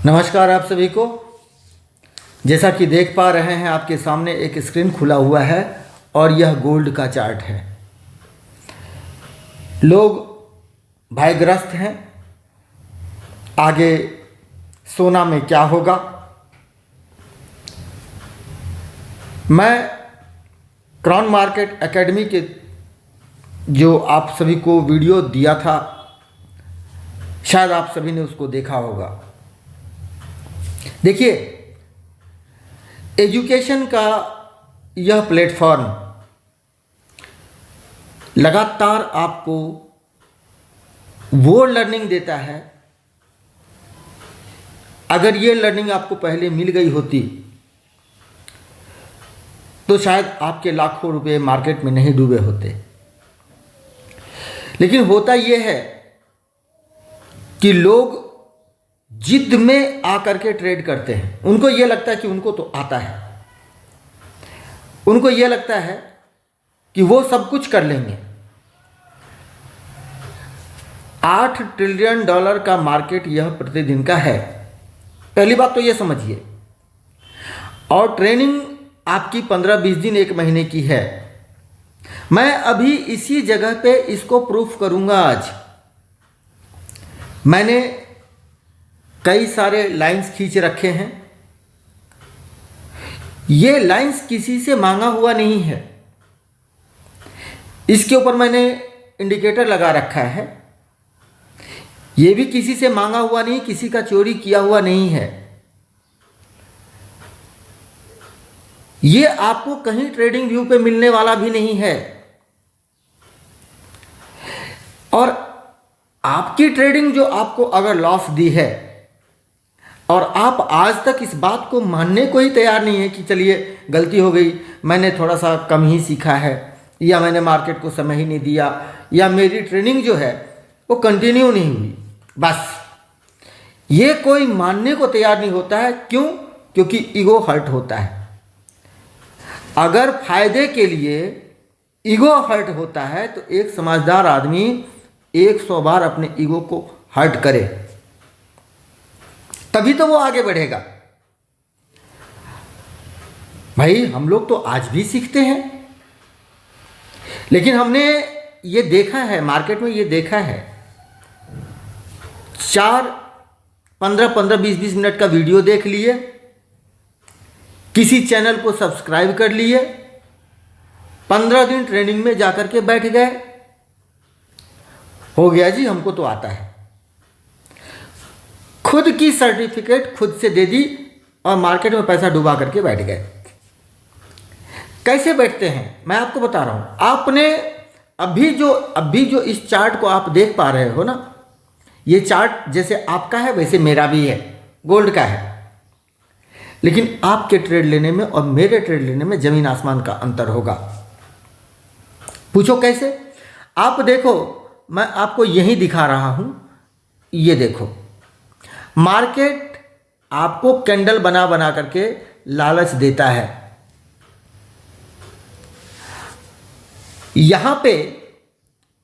नमस्कार आप सभी को। जैसा कि देख पा रहे हैं आपके सामने एक स्क्रीन खुला हुआ है और यह गोल्ड का चार्ट है। लोग भयग्रस्त हैं, आगे सोना में क्या होगा। मैं क्राउन मार्केट एकेडमी के जो आप सभी को वीडियो दिया था, शायद आप सभी ने उसको देखा होगा। देखिए, एजुकेशन का यह प्लेटफॉर्म लगातार आपको वो लर्निंग देता है। अगर ये लर्निंग आपको पहले मिल गई होती तो शायद आपके लाखों रुपए मार्केट में नहीं डूबे होते। लेकिन होता यह है कि लोग जिद में आकर के ट्रेड करते हैं। उनको यह लगता है कि उनको तो आता है, उनको यह लगता है कि वो सब कुछ कर लेंगे। $8 ट्रिलियन का मार्केट यह प्रतिदिन का है। पहली बात तो यह समझिए। और ट्रेनिंग आपकी 15-20 दिन, 1 महीने की है। मैं अभी इसी जगह पे इसको प्रूफ करूंगा। आज मैंने कई सारे लाइंस खींच रखे हैं। ये लाइंस किसी से मांगा हुआ नहीं है। इसके ऊपर मैंने इंडिकेटर लगा रखा है। ये भी किसी से मांगा हुआ नहीं, किसी का चोरी किया हुआ नहीं है। ये आपको कहीं ट्रेडिंग व्यू पे मिलने वाला भी नहीं है। और आपकी ट्रेडिंग जो आपको अगर लॉस दी है और आप आज तक इस बात को मानने को ही तैयार नहीं है कि चलिए गलती हो गई, मैंने थोड़ा सा कम ही सीखा है, या मैंने मार्केट को समय ही नहीं दिया, या मेरी ट्रेनिंग जो है वो कंटिन्यू नहीं हुई, बस ये कोई मानने को तैयार नहीं होता है। क्यों? क्योंकि ईगो हर्ट होता है। अगर फायदे के लिए ईगो हर्ट होता है तो एक समझदार आदमी 100 बार अपने ईगो को हर्ट करे, तभी तो वो आगे बढ़ेगा। भाई, हम लोग तो आज भी सीखते हैं, लेकिन हमने ये देखा है, मार्केट में ये देखा है, 15 20 मिनट का वीडियो देख लिए, किसी चैनल को सब्सक्राइब कर लिए, 15 दिन ट्रेनिंग में जाकर के बैठ गए, हो गया जी हमको तो आता है। खुद की सर्टिफिकेट खुद से दे दी और मार्केट में पैसा डुबा करके बैठ गए। कैसे बैठते हैं मैं आपको बता रहा हूं। आपने अभी जो इस चार्ट को आप देख पा रहे हो ना, ये चार्ट जैसे आपका है वैसे मेरा भी है, गोल्ड का है। लेकिन आपके ट्रेड लेने में और मेरे ट्रेड लेने में जमीन आसमान का अंतर होगा। पूछो कैसे? आप देखो, मैं आपको यही दिखा रहा हूं। ये देखो, मार्केट आपको कैंडल बना बना करके लालच देता है। यहां पे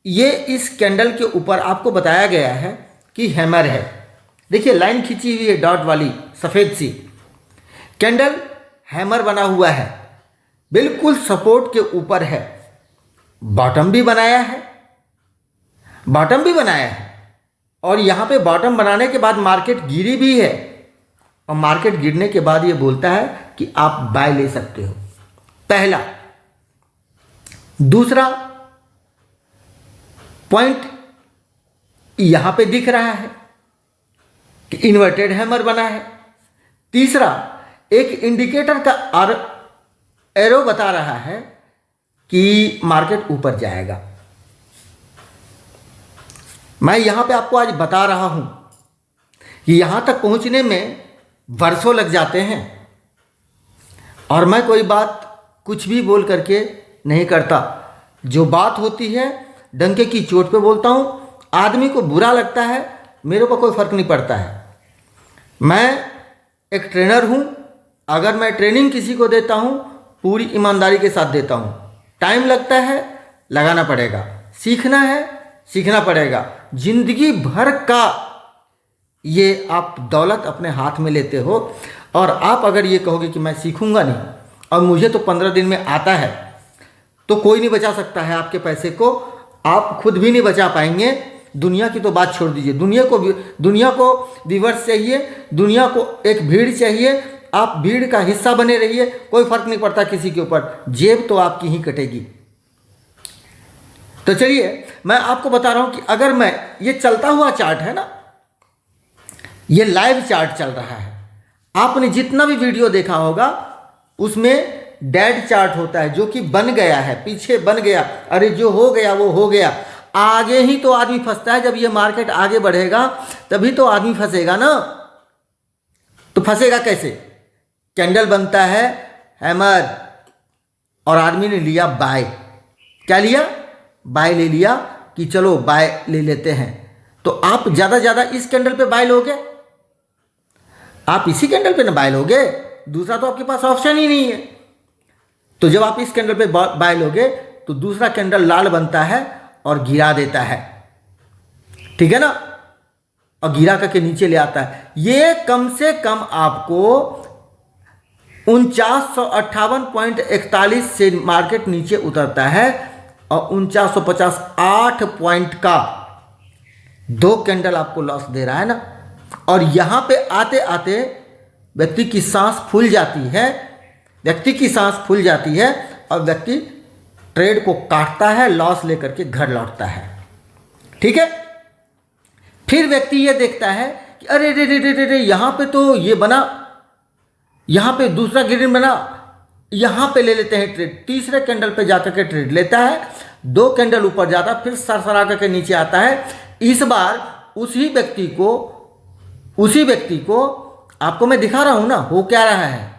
ये इस कैंडल के ऊपर आपको बताया गया है कि हैमर है। देखिए, लाइन खींची हुई है डॉट वाली सफेद सी। कैंडल हैमर बना हुआ है, बिल्कुल सपोर्ट के ऊपर है। बॉटम भी बनाया है, और यहां पे बॉटम बनाने के बाद मार्केट गिरी भी है, और मार्केट गिरने के बाद ये बोलता है कि आप बाय ले सकते हो। पहला। दूसरा पॉइंट यहां पे दिख रहा है कि इन्वर्टेड हैमर बना है। तीसरा, एक इंडिकेटर का एरो बता रहा है कि मार्केट ऊपर जाएगा। मैं यहां पे आपको आज बता रहा हूं कि यहां तक पहुंचने में वर्षों लग जाते हैं, और मैं कोई बात कुछ भी बोल करके नहीं करता। जो बात होती है डंके की चोट पे बोलता हूं। आदमी को बुरा लगता है, मेरे को कोई फर्क नहीं पड़ता है। मैं एक ट्रेनर हूं। अगर मैं ट्रेनिंग किसी को देता हूं, पूरी ईमानदारी के साथ देता हूं। टाइम लगता है, लगाना पड़ेगा। सीखना है, सीखना पड़ेगा। जिंदगी भर का ये आप दौलत अपने हाथ में लेते हो। और आप अगर ये कहोगे कि मैं सीखूंगा नहीं और मुझे तो 15 दिन में आता है, तो कोई नहीं बचा सकता है आपके पैसे को, आप खुद भी नहीं बचा पाएंगे। दुनिया की तो बात छोड़ दीजिए, दुनिया को व्यूअर्स चाहिए, दुनिया को एक भीड़ चाहिए, आप भीड़ का हिस्सा बने रहिए, कोई फर्क नहीं पड़ता किसी के ऊपर, जेब तो आपकी ही कटेगी। तो चलिए मैं आपको बता रहा हूं कि अगर मैं, ये चलता हुआ चार्ट है ना, ये लाइव चार्ट चल रहा है। आपने जितना भी वीडियो देखा होगा उसमें डेड चार्ट होता है, जो कि बन गया है, पीछे बन गया, अरे जो हो गया वो हो गया। आगे ही तो आदमी फंसता है, जब ये मार्केट आगे बढ़ेगा तभी तो आदमी फंसेगा ना। तो फंसेगा कैसे? कैंडल बनता है हैमर और आदमी ने लिया बाय। क्या लिया? बाय ले लिया कि चलो बाय ले लेते हैं। तो आप ज़्यादा ज़्यादा इस कैंडल पे बाय लोगे, आप इसी कैंडल पे ना बाय लोगे, दूसरा तो आपके पास ऑप्शन ही नहीं है। तो जब आप इस कैंडल पे बाय लोगे तो दूसरा कैंडल लाल बनता है और गिरा देता है, ठीक है ना, और गिरा करके नीचे ले आता है। ये कम से कम आपको 4958.41 से मार्केट नीचे उतरता है और 4950 8 पॉइंट का 2 कैंडल आपको लॉस दे रहा है ना। और यहां पे आते आते व्यक्ति की सांस फूल जाती है, व्यक्ति की सांस फूल जाती है और व्यक्ति ट्रेड को काटता है, लॉस लेकर के घर लौटता है, ठीक है। फिर व्यक्ति ये देखता है कि अरे रे रे रे रे रे, यहां पे तो ये बना, यहां पे दूसरा ग्रीन बना, यहां पे ले लेते हैं ट्रेड। तीसरे कैंडल पे जाकर के ट्रेड लेता है, 2 कैंडल ऊपर जाता है, फिर सरसरा करके नीचे आता है। इस बार उसी व्यक्ति को आपको मैं दिखा रहा हूं ना, हो क्या रहा है।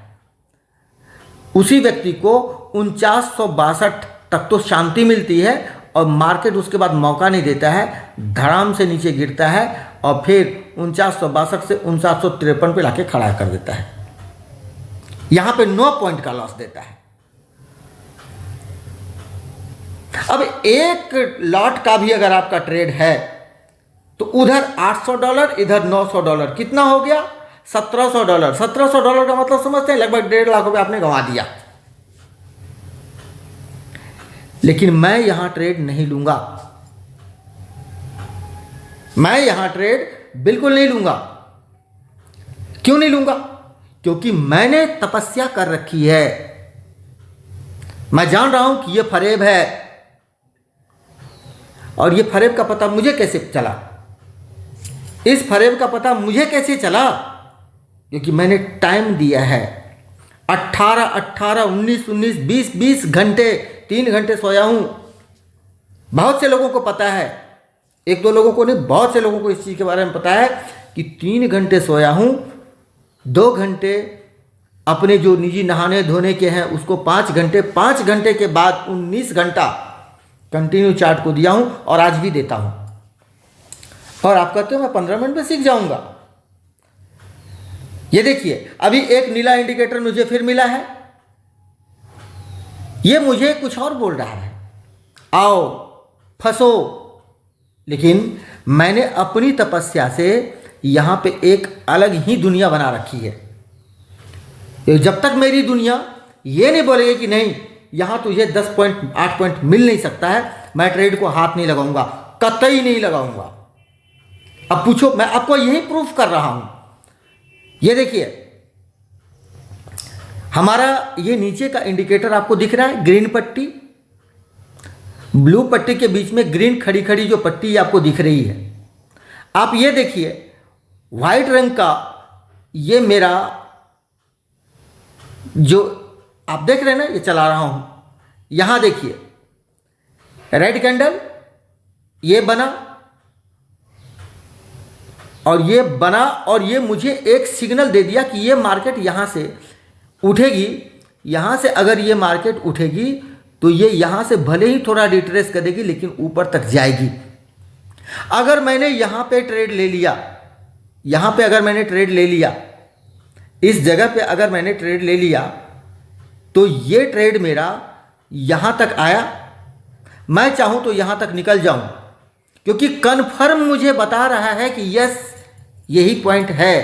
उसी व्यक्ति को 4962 तक तो शांति मिलती है और मार्केट उसके बाद मौका नहीं देता है, धड़ाम से नीचे गिरता है और फिर 4962 से 5953 पे लाके खड़ा कर देता है। यहां पे 9 पॉइंट का लॉस देता है। अब एक लॉट का भी अगर आपका ट्रेड है तो उधर $800, इधर $900, कितना हो गया? $1700। $1700 का मतलब समझते हैं, लगभग 1.5 लाख रुपए आपने गंवा दिया। लेकिन मैं यहां ट्रेड नहीं लूंगा, मैं यहां ट्रेड बिल्कुल नहीं लूंगा। क्यों नहीं लूंगा? क्योंकि मैंने तपस्या कर रखी है। मैं जान रहा हूं कि यह फरेब है और यह फरेब का पता मुझे कैसे चला? इस फरेब का पता मुझे कैसे चला? क्योंकि मैंने टाइम दिया है, 18, 19, 20 घंटे, 3 घंटे सोया हूं। बहुत से लोगों को पता है, 1-2 लोगों को नहीं, बहुत से लोगों को इस चीज के बारे में पता है कि 3 घंटे सोया हूं, 2 घंटे अपने जो निजी नहाने धोने के हैं उसको 5 घंटे, 5 घंटे के बाद 19 घंटा कंटिन्यू चार्ट को दिया हूं और आज भी देता हूं। और आप कहते हो मैं 15 मिनट में सीख जाऊंगा। ये देखिए, अभी एक नीला इंडिकेटर मुझे फिर मिला है, ये मुझे कुछ और बोल रहा है, आओ फंसो। लेकिन मैंने अपनी तपस्या से यहां पे एक अलग ही दुनिया बना रखी है। तो जब तक मेरी दुनिया ये नहीं बोलेगी कि नहीं यहां तुझे 10 पॉइंट 8 पॉइंट मिल नहीं सकता है, मैं ट्रेड को हाथ नहीं लगाऊंगा, कतई नहीं लगाऊंगा। अब पूछो, मैं आपको यही प्रूफ कर रहा हूं। ये देखिए, हमारा ये नीचे का इंडिकेटर आपको दिख रहा है, ग्रीन पट्टी, ब्लू पट्टी के बीच में ग्रीन खड़ी खड़ी जो पट्टी आपको दिख रही है। आप ये देखिए, व्हाइट रंग का ये मेरा जो आप देख रहे हैं ना, ये चला रहा हूं, यहां देखिए रेड कैंडल ये बना और ये बना और ये मुझे एक सिग्नल दे दिया कि ये मार्केट यहां से उठेगी। यहां से अगर ये मार्केट उठेगी तो ये यहां से भले ही थोड़ा रिट्रेस करेगी लेकिन ऊपर तक जाएगी। अगर मैंने यहां पे ट्रेड ले लिया, यहां पे अगर मैंने ट्रेड ले लिया, इस जगह पे अगर मैंने ट्रेड ले लिया तो ये ट्रेड मेरा यहां तक आया, मैं चाहूं तो यहां तक निकल जाऊं, क्योंकि कन्फर्म मुझे बता रहा है कि यस यही पॉइंट है।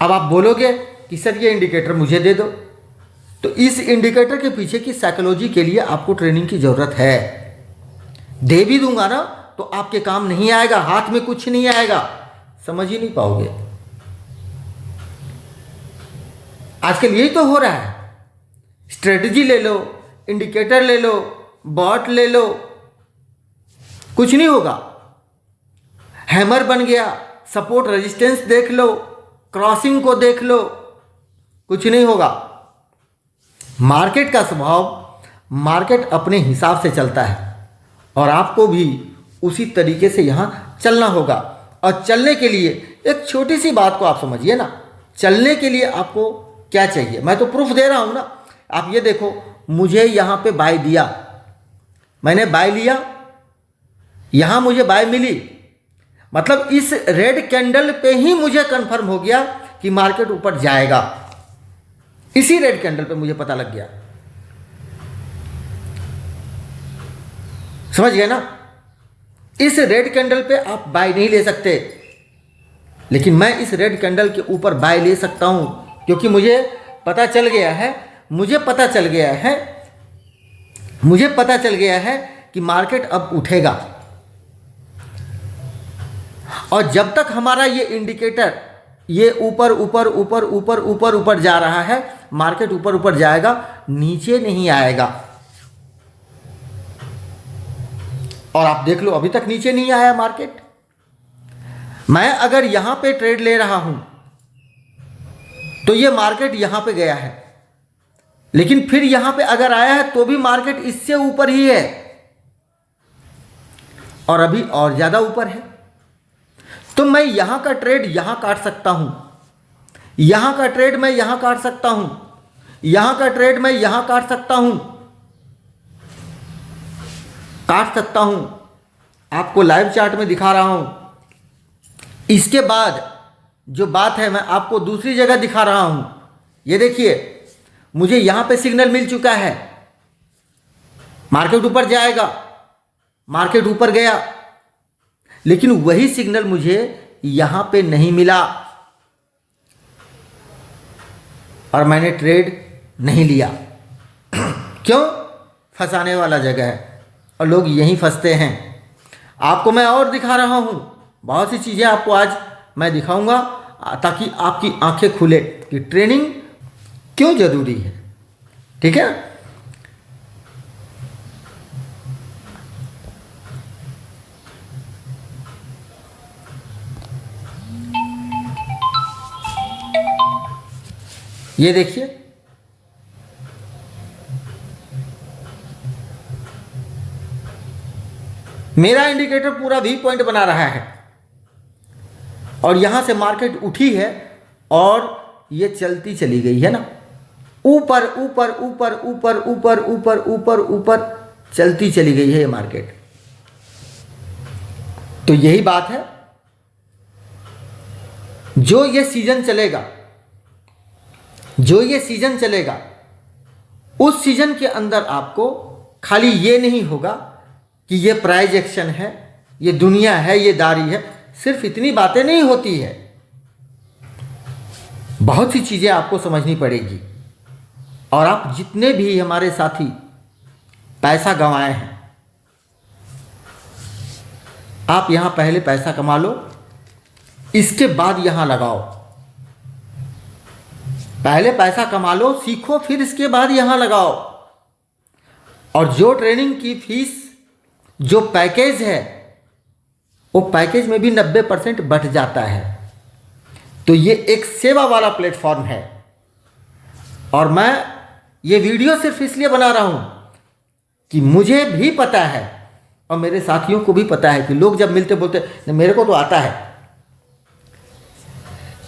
अब आप बोलोगे कि सर ये इंडिकेटर मुझे दे दो, तो इस इंडिकेटर के पीछे की साइकोलॉजी के लिए आपको ट्रेनिंग की ज़रूरत है। दे भी दूंगा ना तो आपके काम नहीं आएगा, हाथ में कुछ नहीं आएगा, समझ ही नहीं पाओगे। आजकल यही तो हो रहा है। स्ट्रेटजी ले लो, इंडिकेटर ले लो, बॉट ले लो, कुछ नहीं होगा। हैमर बन गया, सपोर्ट रेजिस्टेंस देख लो, क्रॉसिंग को देख लो, कुछ नहीं होगा। मार्केट का स्वभाव, मार्केट अपने हिसाब से चलता है और आपको भी उसी तरीके से यहाँ चलना होगा। और चलने के लिए एक छोटी सी बात को आप समझिए ना, चलने के लिए आपको क्या चाहिए। मैं तो प्रूफ दे रहा हूँ ना। आप ये देखो, मुझे यहाँ पे बाय दिया, मैंने बाय लिया, यहाँ मुझे बाय मिली, मतलब इस रेड कैंडल पे ही मुझे कंफर्म हो गया कि मार्केट ऊपर जाएगा। इसी रेड कैंडल पे मुझे पता लग गया। समझ गए ना? इस रेड कैंडल पे आप बाय नहीं ले सकते, लेकिन मैं इस रेड कैंडल के ऊपर बाय ले सकता हूं, क्योंकि मुझे पता चल गया है कि मार्केट अब उठेगा। और जब तक हमारा ये इंडिकेटर ये ऊपर ऊपर ऊपर ऊपर ऊपर ऊपर जा रहा है, मार्केट ऊपर ऊपर जाएगा, नीचे नहीं आएगा। और आप देख लो, अभी तक नीचे नहीं आया मार्केट। मैं अगर यहां पे ट्रेड ले रहा हूं तो ये मार्केट यहां पे गया है, लेकिन फिर यहां पे अगर आया है तो भी मार्केट इससे ऊपर ही है और अभी और ज्यादा ऊपर है। तो मैं यहां का ट्रेड यहां काट सकता हूं, यहां का ट्रेड मैं यहां काट सकता हूं, यहां का ट्रेड मैं यहां काट सकता हूं। आपको लाइव चार्ट में दिखा रहा हूं। इसके बाद जो बात है मैं आपको दूसरी जगह दिखा रहा हूं। ये देखिए, मुझे यहां पे सिग्नल मिल चुका है, मार्केट ऊपर जाएगा, मार्केट ऊपर गया, लेकिन वही सिग्नल मुझे यहां पे नहीं मिला और मैंने ट्रेड नहीं लिया। क्यों? फंसाने वाला जगह है और लोग यहीं फंसते हैं। आपको मैं और दिखा रहा हूं, बहुत सी चीजें आपको आज मैं दिखाऊंगा ताकि आपकी आंखें खुले कि ट्रेनिंग क्यों जरूरी है। ठीक है? ये देखिए, मेरा इंडिकेटर पूरा वी पॉइंट बना रहा है और यहां से मार्केट उठी है और ये चलती चली गई है ना, ऊपर ऊपर ऊपर ऊपर ऊपर ऊपर ऊपर ऊपर चलती चली गई है ये मार्केट। तो यही बात है, जो ये सीजन चलेगा, उस सीजन के अंदर आपको खाली ये नहीं होगा कि ये प्राइज एक्शन है, ये दुनिया है, ये दारी है, सिर्फ इतनी बातें नहीं होती है। बहुत सी चीजें आपको समझनी पड़ेगी। और आप जितने भी हमारे साथी पैसा गंवाए हैं, आप यहां पहले पैसा कमा लो, इसके बाद यहां लगाओ। पहले पैसा कमा लो, सीखो, फिर इसके बाद यहां लगाओ। और जो ट्रेनिंग की फीस, जो पैकेज है, वो पैकेज में भी 90% बढ़ जाता है। तो ये एक सेवा वाला प्लेटफॉर्म है और मैं ये वीडियो सिर्फ इसलिए बना रहा हूं कि मुझे भी पता है और मेरे साथियों को भी पता है कि लोग जब मिलते बोलते मेरे को तो आता है,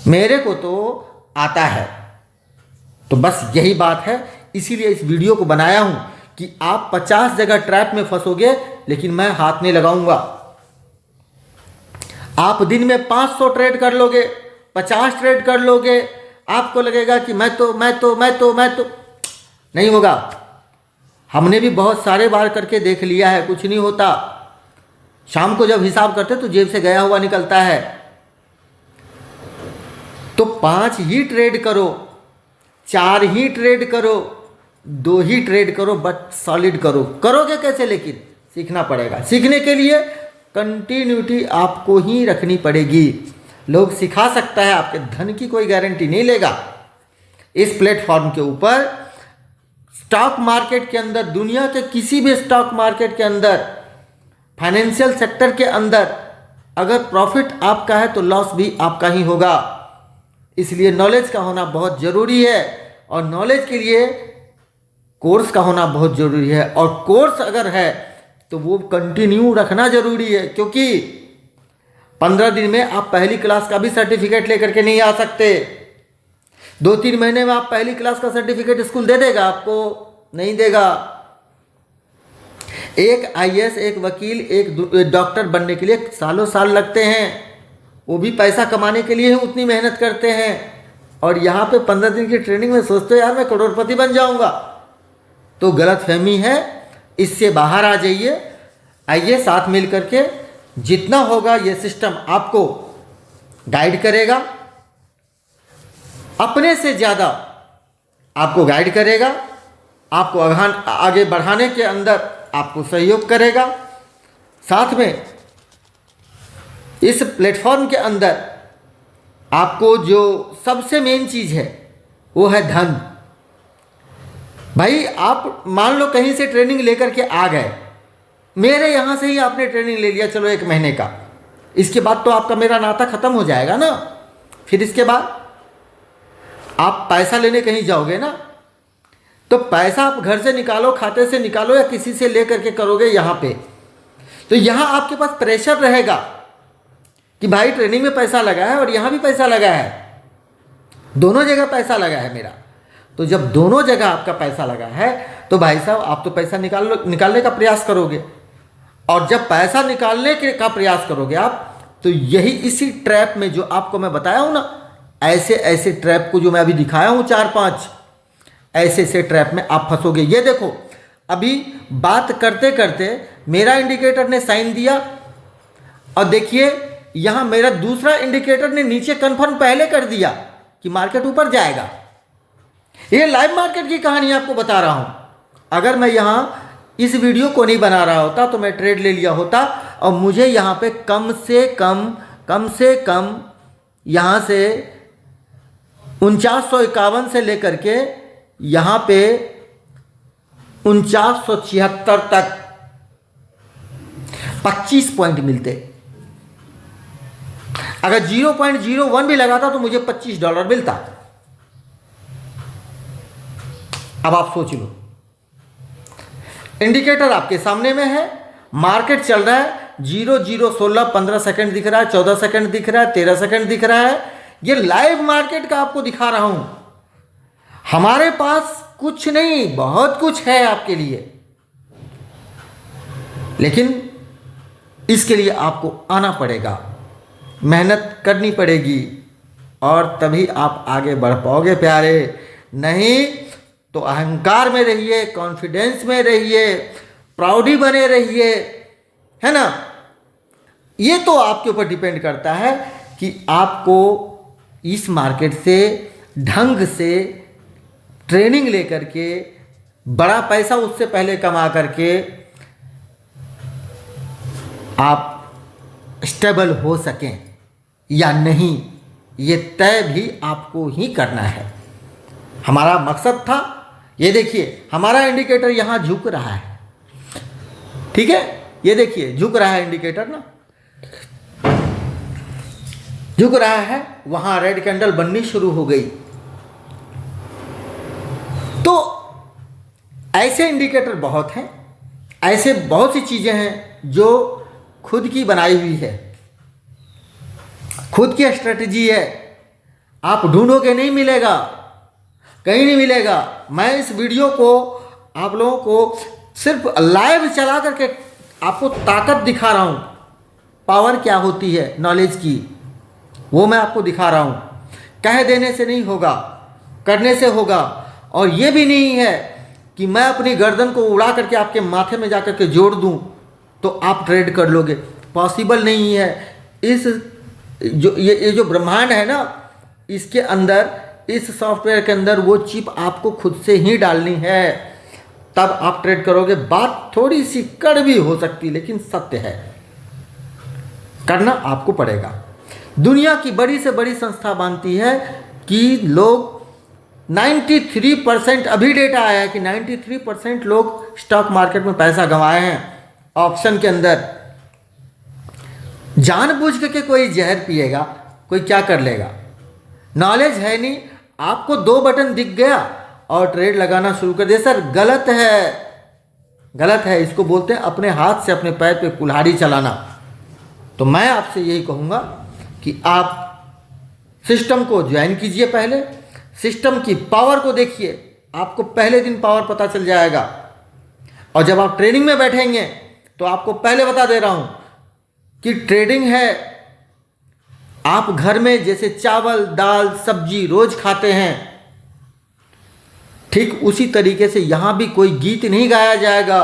मेरे को तो आता है। तो बस यही बात है, इसीलिए इस वीडियो को बनाया हूं कि आप 50 जगह ट्रैप में फंसोगे, लेकिन मैं हाथ नहीं लगाऊंगा। आप दिन में 500 ट्रेड कर लोगे, 50 ट्रेड कर लोगे, आपको लगेगा कि मैं तो नहीं होगा। हमने भी बहुत सारे बार करके देख लिया है, कुछ नहीं होता। शाम को जब हिसाब करते तो जेब से गया हुआ निकलता है। तो 5 ही ट्रेड करो, 4 ही ट्रेड करो, 2 ही ट्रेड करो, बट सॉलिड करो। करोगे कैसे? लेकिन सीखना पड़ेगा। सीखने के लिए कंटिन्यूटी आपको ही रखनी पड़ेगी। लोग सिखा सकता है, आपके धन की कोई गारंटी नहीं लेगा। इस प्लेटफॉर्म के ऊपर स्टॉक मार्केट के अंदर, दुनिया के किसी भी स्टॉक मार्केट के अंदर, फाइनेंशियल सेक्टर के अंदर अगर प्रॉफिट आपका है तो लॉस भी आपका ही होगा। इसलिए नॉलेज का होना बहुत ज़रूरी है, और नॉलेज के लिए कोर्स का होना बहुत ज़रूरी है। और कोर्स अगर है तो वो कंटिन्यू रखना ज़रूरी है, क्योंकि 15 दिन में आप पहली क्लास का भी सर्टिफिकेट लेकर के नहीं आ सकते। 2-3 महीने में आप पहली क्लास का सर्टिफिकेट स्कूल दे देगा आपको? नहीं देगा। एक आईएएस, एक वकील, एक डॉक्टर बनने के लिए सालों साल लगते हैं। वो भी पैसा कमाने के लिए ही उतनी मेहनत करते हैं। और यहाँ पे 15 दिन की ट्रेनिंग में सोचते हो यार मैं करोड़पति बन जाऊँगा, तो गलतफहमी है। इससे बाहर आ जाइए। आइए साथ मिल करके जितना होगा ये सिस्टम आपको गाइड करेगा, अपने से ज़्यादा आपको गाइड करेगा, आपको आगे बढ़ाने के अंदर आपको सहयोग करेगा। साथ में इस प्लेटफॉर्म के अंदर आपको जो सबसे मेन चीज़ है वो है धन। भाई आप मान लो कहीं से ट्रेनिंग लेकर के आ गए, मेरे यहाँ से ही आपने ट्रेनिंग ले लिया, चलो 1 महीने का, इसके बाद तो आपका मेरा नाता ख़त्म हो जाएगा ना। फिर इसके बाद आप पैसा लेने कहीं जाओगे ना, तो पैसा आप घर से निकालो, खाते से निकालो, या किसी से ले करके करोगे यहाँ पे, तो यहाँ आपके पास प्रेशर रहेगा कि भाई ट्रेनिंग में पैसा लगा है और यहाँ भी पैसा लगा है, दोनों जगह पैसा लगा है मेरा। तो जब दोनों जगह आपका पैसा लगा है तो भाई साहब आप तो पैसा निकालने का प्रयास करोगे, और जब पैसा निकालने का प्रयास करोगे आप, तो यही इसी ट्रैप में जो आपको मैं बताया हूँ ना, ऐसे ऐसे ट्रैप को जो मैं अभी दिखाया हूँ 4-5, ऐसे ऐसे ट्रैप में आप फंसोगे। ये देखो अभी बात करते करते मेरा इंडिकेटर ने साइन दिया, और देखिए यहाँ मेरा दूसरा इंडिकेटर ने नीचे कन्फर्म पहले कर दिया कि मार्केट ऊपर जाएगा। ये लाइव मार्केट की कहानी आपको बता रहा हूँ। अगर मैं यहाँ इस वीडियो को नहीं बना रहा होता तो मैं ट्रेड ले लिया होता, और मुझे यहाँ पे कम से कम यहाँ से 4951 से लेकर के यहाँ पे 4976 तक 25 पॉइंट मिलते। अगर 0.01 भी लगाता तो मुझे $25 मिलता। अब आप सोच लो, इंडिकेटर आपके सामने में है, मार्केट चल रहा है, 0016 15 सेकंड दिख रहा है, 14 सेकंड दिख रहा है, 13 सेकंड दिख रहा है। ये लाइव मार्केट का आपको दिखा रहा हूं। हमारे पास कुछ नहीं, बहुत कुछ है आपके लिए, लेकिन इसके लिए आपको आना पड़ेगा, मेहनत करनी पड़ेगी, और तभी आप आगे बढ़ पाओगे प्यारे। नहीं तो अहंकार में रहिए, कॉन्फिडेंस में रहिए, प्राउडी बने रहिए, है ना। ये तो आपके ऊपर डिपेंड करता है कि आपको इस मार्केट से ढंग से ट्रेनिंग लेकर के बड़ा पैसा उससे पहले कमा करके आप स्टेबल हो सकें या नहीं, ये तय भी आपको ही करना है। हमारा मकसद था, ये देखिए हमारा इंडिकेटर यहाँ झुक रहा है, ठीक है, ये देखिए झुक रहा है इंडिकेटर ना, झुक रहा है, वहां रेड कैंडल बननी शुरू हो गई। तो ऐसे इंडिकेटर बहुत हैं, ऐसे बहुत सी चीजें हैं जो खुद की बनाई हुई है, खुद की स्ट्रेटजी है, आप ढूंढोगे नहीं मिलेगा, कहीं नहीं मिलेगा। मैं इस वीडियो को आप लोगों को सिर्फ लाइव चला करके आपको ताकत दिखा रहा हूं, पावर क्या होती है नॉलेज की, वो मैं आपको दिखा रहा हूं। कह देने से नहीं होगा, करने से होगा। और ये भी नहीं है कि मैं अपनी गर्दन को उड़ा करके आपके माथे में जाकर के जोड़ दूं तो आप ट्रेड कर लोगे। पॉसिबल नहीं है। इस ये जो ब्रह्मांड है ना, इसके अंदर, इस सॉफ्टवेयर के अंदर वो चिप आपको खुद से ही डालनी है, तब आप ट्रेड करोगे। बात थोड़ी सी कड़वी हो सकती है लेकिन सत्य है, करना आपको पड़ेगा। दुनिया की बड़ी से बड़ी संस्था मानती है कि लोग 93%, अभी डेटा आया है कि 93% लोग स्टॉक मार्केट में पैसा गंवाए हैं, ऑप्शन के अंदर। जानबूझ के कोई जहर पिएगा, कोई क्या कर लेगा? नॉलेज है नहीं, आपको 2 बटन दिख गया और ट्रेड लगाना शुरू कर दिया। सर गलत है, गलत है। इसको बोलते हैं अपने हाथ से अपने पैर पे कुल्हाड़ी चलाना। तो मैं आपसे यही कहूँगा कि आप सिस्टम को ज्वाइन कीजिए, पहले सिस्टम की पावर को देखिए, आपको पहले दिन पावर पता चल जाएगा। और जब आप ट्रेडिंग में बैठेंगे तो आपको पहले बता दे रहा हूं कि ट्रेडिंग है, आप घर में जैसे चावल दाल सब्जी रोज खाते हैं, ठीक उसी तरीके से यहां भी कोई गीत नहीं गाया जाएगा।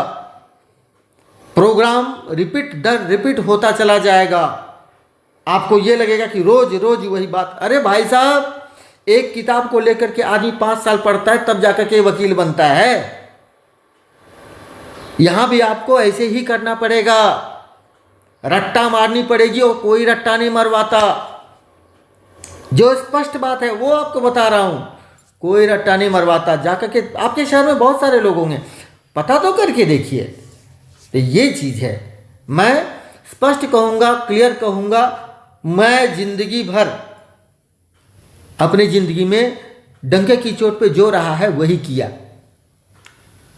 प्रोग्राम रिपीट दर रिपीट होता चला जाएगा। आपको यह लगेगा कि रोज रोज वही बात। अरे भाई साहब, एक किताब को लेकर के आदमी 5 साल पढ़ता है तब जाकर के वकील बनता है। यहां भी आपको ऐसे ही करना पड़ेगा, रट्टा मारनी पड़ेगी और कोई रट्टा नहीं मरवाता। जो स्पष्ट बात है वो आपको बता रहा हूं, कोई रट्टा नहीं मरवाता। जाकर के आपके शहर में बहुत सारे लोग होंगे, पता तो करके देखिए। तो ये चीज है, मैं स्पष्ट कहूंगा, क्लियर कहूंगा। मैं जिंदगी भर अपनी जिंदगी में डंके की चोट पे जो रहा है वही किया,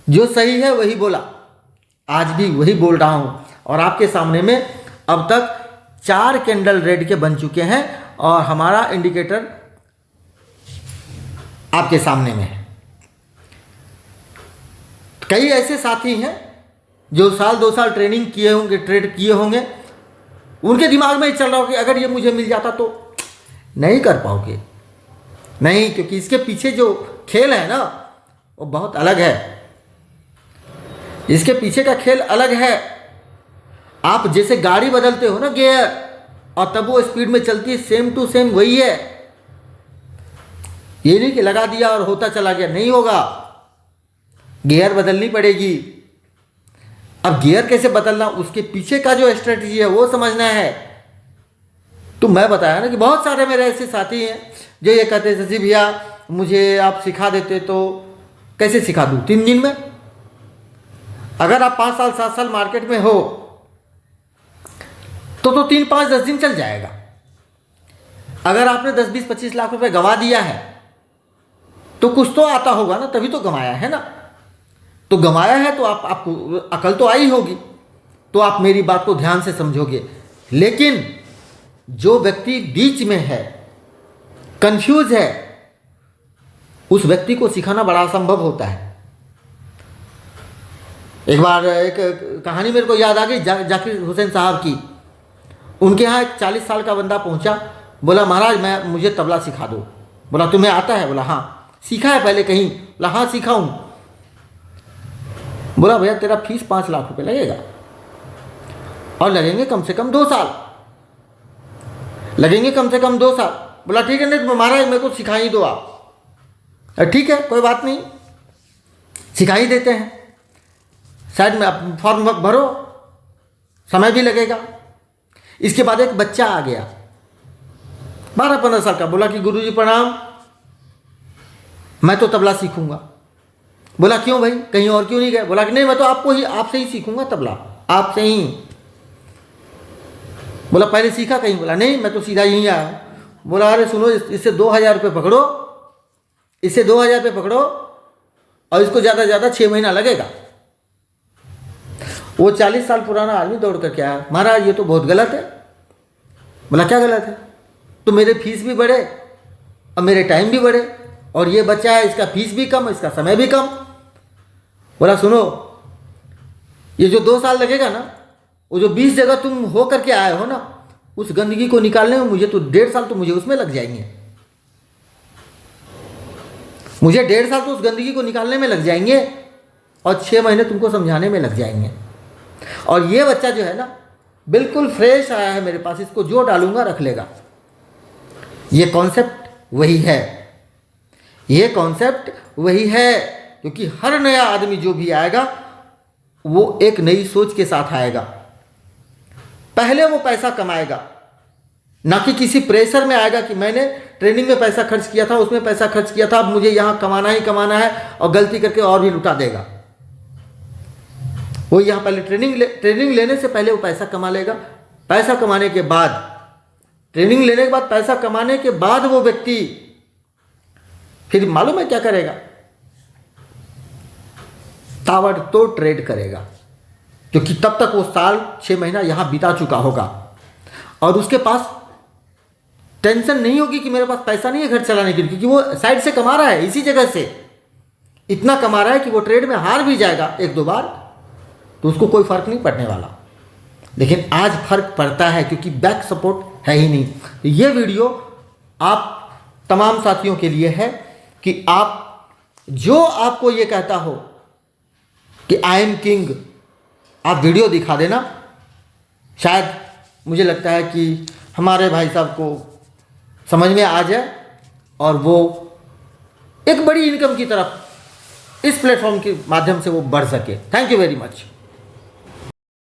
जो सही है वही बोला, आज भी वही बोल रहा हूं। और आपके सामने में अब तक 4 कैंडल रेड के बन चुके हैं और हमारा इंडिकेटर आपके सामने में है। कई ऐसे साथी हैं जो 1-2 साल ट्रेनिंग किए होंगे, ट्रेड किए होंगे, उनके दिमाग में चल रहा हो कि अगर ये मुझे मिल जाता तो नहीं कर पाओगे। नहीं, क्योंकि इसके पीछे जो खेल है ना वो बहुत अलग है। इसके पीछे का खेल अलग है। आप जैसे गाड़ी बदलते हो ना गियर, और तब वो स्पीड में चलती है, सेम टू सेम वही है। ये नहीं कि लगा दिया और होता चला गया, नहीं होगा, गियर बदलनी पड़ेगी। अब गियर कैसे बदलना, उसके पीछे का जो स्ट्रेटजी है वो समझना है। तो मैं बताया ना कि बहुत सारे मेरे ऐसे साथी हैं जो ये कहते हैं, शशि भैया मुझे आप सिखा देते तो। कैसे सिखा दूँ? 3 दिन में? अगर आप 5 साल 7 साल मार्केट में हो तो 3, 5, 10 दिन चल जाएगा। अगर आपने 10, 20, 25 लाख रुपए गंवा दिया है तो कुछ तो आता होगा ना, तभी तो गंवाया है ना। तो गंवाया है तो आपको अकल तो आई होगी, तो आप मेरी बात को ध्यान से समझोगे। लेकिन जो व्यक्ति बीच में है, कंफ्यूज है, उस व्यक्ति को सिखाना बड़ा असंभव होता है। एक बार एक कहानी मेरे को याद आ गई जाकिर हुसैन साहब की। उनके यहाँ एक 40 साल का बंदा पहुंचा, बोला महाराज मुझे तबला सिखा दो। बोला तुम्हें आता है? बोला हाँ। सीखा है पहले कहीं? बोला हाँ सीखा हूं। बोला भैया तेरा फीस 5 लाख रुपए लगेगा और लगेंगे कम से कम 2 साल, लगेंगे कम से कम 2 साल। बोला ठीक है, नहीं तो महाराज मेरे को सिखा ही दो आप। ठीक है कोई बात नहीं, सिखा ही देते हैं। शायद में फॉर्म भरो, समय भी लगेगा। इसके बाद एक बच्चा आ गया 12-15 साल का, बोला कि गुरुजी प्रणाम, मैं तो तबला सीखूंगा। बोला क्यों भाई, कहीं और क्यों नहीं गए? बोला कि नहीं मैं तो आपसे ही सीखूंगा तबला, आपसे ही। बोला पहले सीखा कहीं? बोला नहीं मैं तो सीधा यहीं आया। बोला अरे सुनो, इससे 2000 रुपये पकड़ो, इससे 2000 रुपये पकड़ो और इसको ज़्यादा से ज़्यादा 6 महीना लगेगा। वो 40 साल पुराना आदमी दौड़ करके आया, महाराज ये तो बहुत गलत है। बोला क्या गलत है? तो मेरे फीस भी बढ़े और मेरे टाइम भी बढ़े, और ये बच्चा है इसका फीस भी कम, इसका समय भी कम। बोला सुनो, ये जो 2 साल लगेगा ना, वो जो 20 जगह तुम हो करके आए हो ना, उस गंदगी को निकालने में मुझे तो 1.5 साल तो मुझे उसमें लग जाएंगे। मुझे 1.5 साल तो उस गंदगी को निकालने में लग जाएंगे और 6 महीने तुमको समझाने में लग जाएंगे। और ये बच्चा जो है ना, बिल्कुल फ्रेश आया है मेरे पास, इसको जो डालूंगा रख लेगा। ये कॉन्सेप्ट वही है, ये कॉन्सेप्ट वही है, क्योंकि हर नया आदमी जो भी आएगा वो एक नई सोच के साथ आएगा। पहले वो पैसा कमाएगा, ना कि किसी प्रेशर में आएगा कि मैंने ट्रेनिंग में पैसा खर्च किया था, उसमें पैसा खर्च किया था, अब मुझे यहाँ कमाना ही कमाना है, और गलती करके और भी लुटा देगा। वो यहाँ पहले ट्रेनिंग लेने से पहले वो पैसा कमा लेगा। पैसा कमाने के बाद, ट्रेनिंग लेने के बाद, पैसा कमाने के बाद वो व्यक्ति फिर मालूम है क्या करेगा? ताबड़तोड़ ट्रेड करेगा, क्योंकि तब तक वो साल 6 महीना यहाँ बिता चुका होगा और उसके पास टेंशन नहीं होगी कि मेरे पास पैसा नहीं है घर चलाने के लिए, क्योंकि वो साइड से कमा रहा है, इसी जगह से इतना कमा रहा है कि वो ट्रेड में हार भी जाएगा 1-2 बार तो उसको कोई फर्क नहीं पड़ने वाला। लेकिन आज फर्क पड़ता है, क्योंकि बैक सपोर्ट है ही नहीं। ये वीडियो आप तमाम साथियों के लिए है कि आप, जो आपको ये कहता हो कि आई एम किंग, आप वीडियो दिखा देना। शायद मुझे लगता है कि हमारे भाई साहब को समझ में आ जाए और वो एक बड़ी इनकम की तरफ इस प्लेटफॉर्म के माध्यम से वो बढ़ सके। Thank you very much.